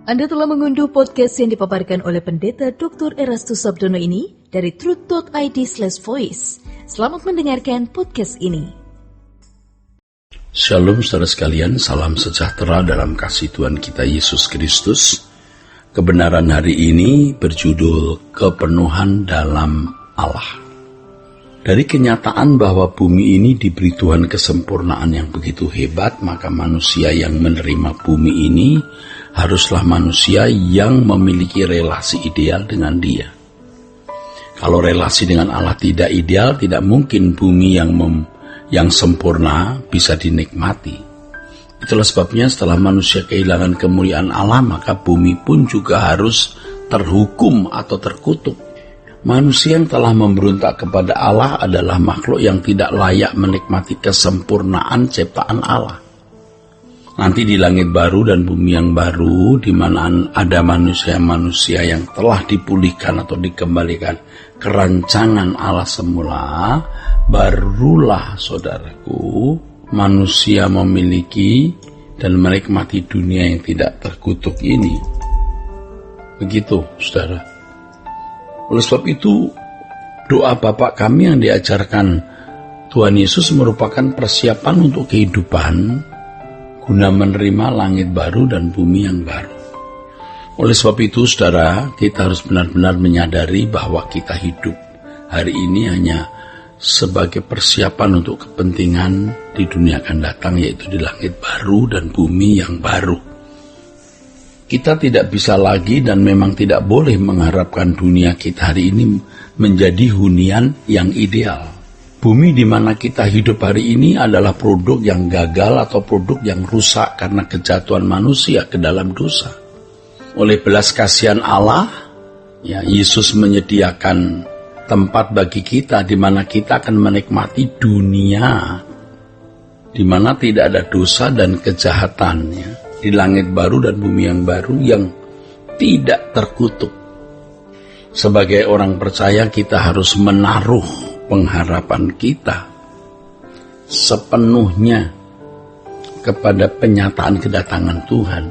Anda telah mengunduh podcast yang dipaparkan oleh Pendeta Dr. Erastus Sabdono ini dari truth.id/voice. Selamat mendengarkan podcast ini. Shalom saudara sekalian, salam sejahtera dalam kasih Tuhan kita Yesus Kristus. Kebenaran hari ini berjudul Kepenuhan dalam Allah. Dari kenyataan bahwa bumi ini diberi Tuhan kesempurnaan yang begitu hebat, maka manusia yang menerima bumi ini haruslah manusia yang memiliki relasi ideal dengan Dia. Kalau relasi dengan Allah tidak ideal, tidak mungkin bumi yang sempurna bisa dinikmati. Itulah sebabnya setelah manusia kehilangan kemuliaan Allah, maka bumi pun juga harus terhukum atau terkutuk. Manusia yang telah memberontak kepada Allah adalah makhluk yang tidak layak menikmati kesempurnaan ciptaan Allah. Nanti di langit baru dan bumi yang baru, di mana ada manusia-manusia yang telah dipulihkan atau dikembalikan ke rancangan Allah semula, barulah saudaraku, manusia memiliki dan menikmati dunia yang tidak terkutuk ini. Begitu, saudara. Oleh sebab itu, doa Bapa kami yang diajarkan Tuhan Yesus merupakan persiapan untuk kehidupan guna menerima langit baru dan bumi yang baru. Oleh sebab itu, saudara, kita harus benar-benar menyadari bahwa kita hidup hari ini hanya sebagai persiapan untuk kepentingan di dunia akan datang, yaitu di langit baru dan bumi yang baru. Kita tidak bisa lagi dan memang tidak boleh mengharapkan dunia kita hari ini menjadi hunian yang ideal. Bumi di mana kita hidup hari ini adalah produk yang gagal atau produk yang rusak karena kejatuhan manusia ke dalam dosa. Oleh belas kasihan Allah, Yesus menyediakan tempat bagi kita di mana kita akan menikmati dunia di mana tidak ada dosa dan kejahatan, di langit baru dan bumi yang baru yang tidak terkutuk. Sebagai orang percaya, kita harus menaruh pengharapan kita sepenuhnya kepada penyataan kedatangan Tuhan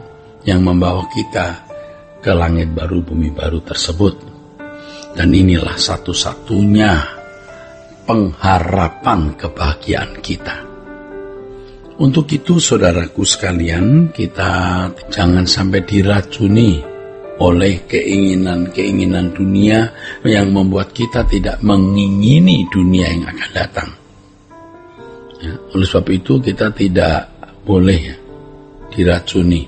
yang membawa kita ke langit baru, bumi baru tersebut. Dan inilah satu-satunya pengharapan kebahagiaan kita. Untuk itu, saudaraku sekalian, kita jangan sampai diracuni oleh keinginan-keinginan dunia yang membuat kita tidak mengingini dunia yang akan datang. Oleh sebab itu, kita tidak boleh diracuni.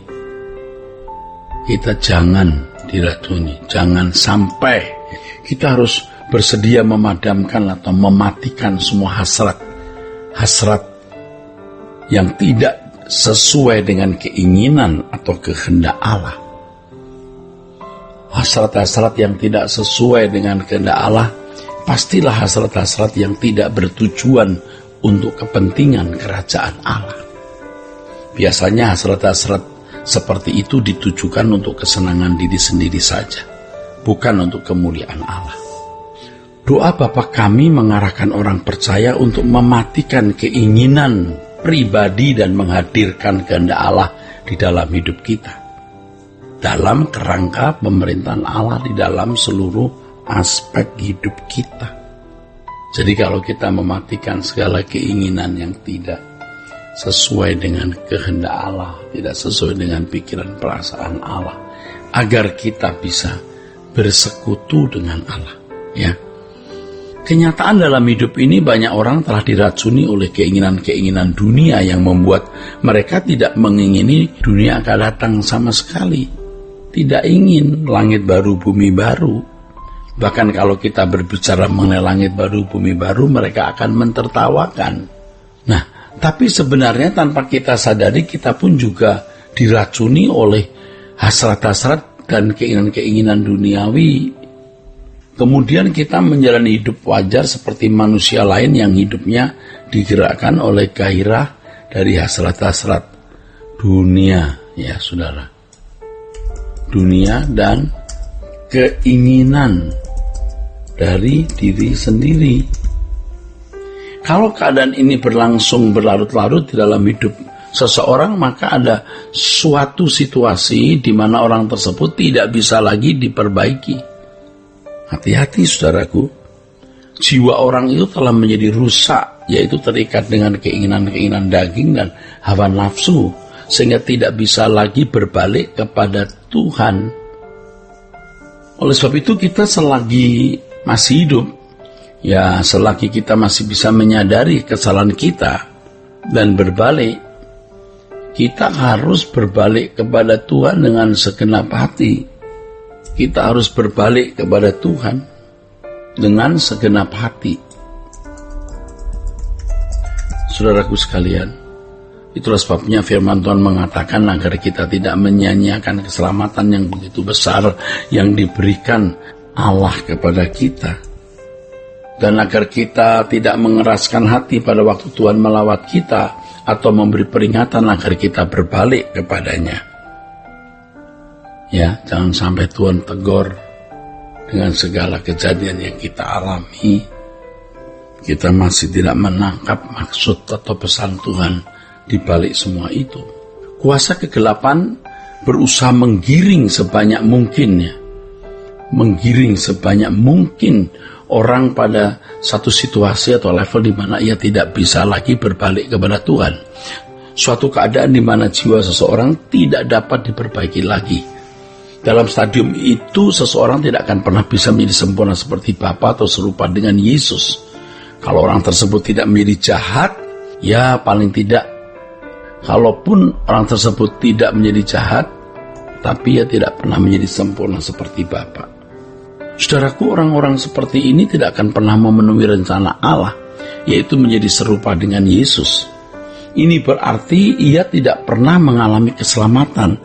Kita jangan diracuni, jangan sampai kita harus bersedia memadamkan atau mematikan semua hasrat yang tidak sesuai dengan keinginan atau kehendak Allah. Hasrat-hasrat yang tidak sesuai dengan kehendak Allah pastilah hasrat-hasrat yang tidak bertujuan untuk kepentingan kerajaan Allah. Biasanya hasrat-hasrat seperti itu ditujukan untuk kesenangan diri sendiri saja, bukan untuk kemuliaan Allah. Doa Bapa kami mengarahkan orang percaya untuk mematikan keinginan pribadi dan menghadirkan kehendak Allah di dalam hidup kita, dalam kerangka pemerintahan Allah di dalam seluruh aspek hidup kita. Jadi kalau kita mematikan segala keinginan yang tidak sesuai dengan kehendak Allah, tidak sesuai dengan pikiran perasaan Allah, agar kita bisa bersekutu dengan Allah, Kenyataan dalam hidup ini banyak orang telah diracuni oleh keinginan-keinginan dunia yang membuat mereka tidak mengingini dunia akan datang sama sekali. Tidak ingin langit baru, bumi baru. Bahkan kalau kita berbicara mengenai langit baru, bumi baru, mereka akan mentertawakan. Nah, tapi sebenarnya tanpa kita sadari, kita pun juga diracuni oleh hasrat-hasrat dan keinginan-keinginan duniawi. Kemudian kita menjalani hidup wajar seperti manusia lain yang hidupnya digerakkan oleh gairah dari hasrat-hasrat dunia, saudara. Dunia dan keinginan dari diri sendiri. Kalau keadaan ini berlangsung berlarut-larut di dalam hidup seseorang, maka ada suatu situasi di mana orang tersebut tidak bisa lagi diperbaiki. Hati-hati saudaraku, jiwa orang itu telah menjadi rusak, yaitu terikat dengan keinginan-keinginan daging dan hawa nafsu, sehingga tidak bisa lagi berbalik kepada Tuhan. Oleh sebab itu kita selagi masih hidup, ya selagi kita masih bisa menyadari kesalahan kita dan berbalik, kita harus berbalik kepada Tuhan dengan segenap hati. Kita harus berbalik kepada Tuhan dengan segenap hati. Saudaraku sekalian, itulah sebabnya firman Tuhan mengatakan agar kita tidak menyia-nyiakan keselamatan yang begitu besar yang diberikan Allah kepada kita. Dan agar kita tidak mengeraskan hati pada waktu Tuhan melawat kita atau memberi peringatan agar kita berbalik kepadanya. Ya, jangan sampai Tuhan tegur dengan segala kejadian yang kita alami. Kita masih tidak menangkap maksud atau pesan Tuhan di balik semua itu. Kuasa kegelapan berusaha menggiring sebanyak mungkin, menggiring sebanyak mungkin orang pada satu situasi atau level di mana ia tidak bisa lagi berbalik kepada Tuhan. Suatu keadaan di mana jiwa seseorang tidak dapat diperbaiki lagi. Dalam stadium itu seseorang tidak akan pernah bisa menjadi sempurna seperti Bapa atau serupa dengan Yesus. Kalau orang tersebut tidak menjadi jahat, ya paling tidak, kalaupun orang tersebut tidak menjadi jahat, tapi ia tidak pernah menjadi sempurna seperti Bapa. Saudaraku, orang-orang seperti ini tidak akan pernah memenuhi rencana Allah, yaitu menjadi serupa dengan Yesus. Ini berarti ia tidak pernah mengalami keselamatan.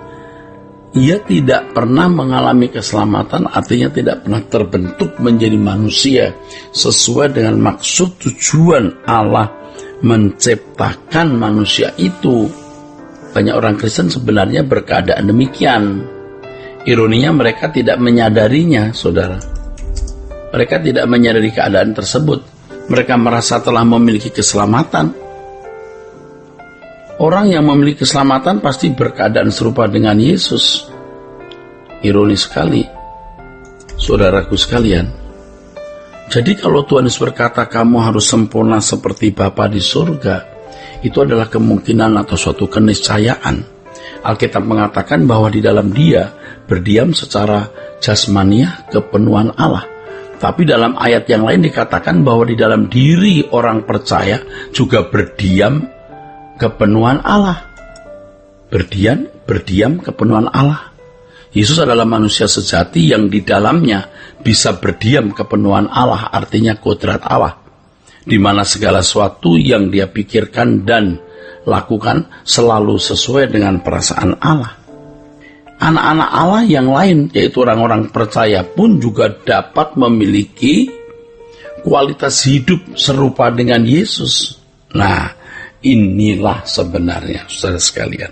Ia tidak pernah mengalami keselamatan, artinya tidak pernah terbentuk menjadi manusia sesuai dengan maksud tujuan Allah menciptakan manusia itu. Banyak orang Kristen sebenarnya berkeadaan demikian. Ironinya mereka tidak menyadarinya, saudara. Mereka tidak menyadari keadaan tersebut. Mereka merasa telah memiliki keselamatan. Orang yang memiliki keselamatan pasti berkeadaan serupa dengan Yesus. Ironis sekali, saudaraku sekalian. Jadi kalau Tuhan Yesus berkata kamu harus sempurna seperti Bapa di surga, itu adalah kemungkinan atau suatu keniscayaan. Alkitab mengatakan bahwa di dalam Dia berdiam secara jasmaniah kepenuhan Allah. Tapi dalam ayat yang lain dikatakan bahwa di dalam diri orang percaya juga berdiam kepenuhan Allah. Berdiam kepenuhan Allah. Yesus adalah manusia sejati yang di dalamnya bisa berdiam kepenuhan Allah, artinya kodrat Allah, di mana segala sesuatu yang dia pikirkan dan lakukan selalu sesuai dengan perasaan Allah. Anak-anak Allah yang lain, yaitu orang-orang percaya pun juga dapat memiliki kualitas hidup serupa dengan Yesus. Nah, inilah sebenarnya, saudara sekalian,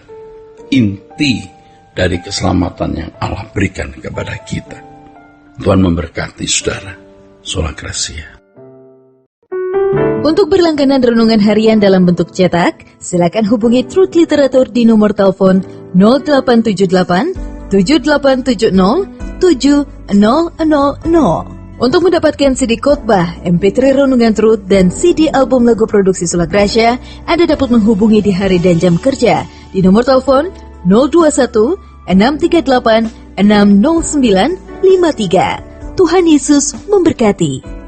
inti dari keselamatan yang Allah berikan kepada kita. Tuhan memberkati saudara. Sola Gracia. Untuk berlangganan renungan harian dalam bentuk cetak, silakan hubungi Truth Literatur di nomor telepon 0878 7870 7000. Untuk mendapatkan CD khotbah, MP3 renungan Truth, dan CD album lagu produksi Sola Gracia, Anda dapat menghubungi di hari dan jam kerja di nomor telepon 021 638 60953. Tuhan Yesus memberkati.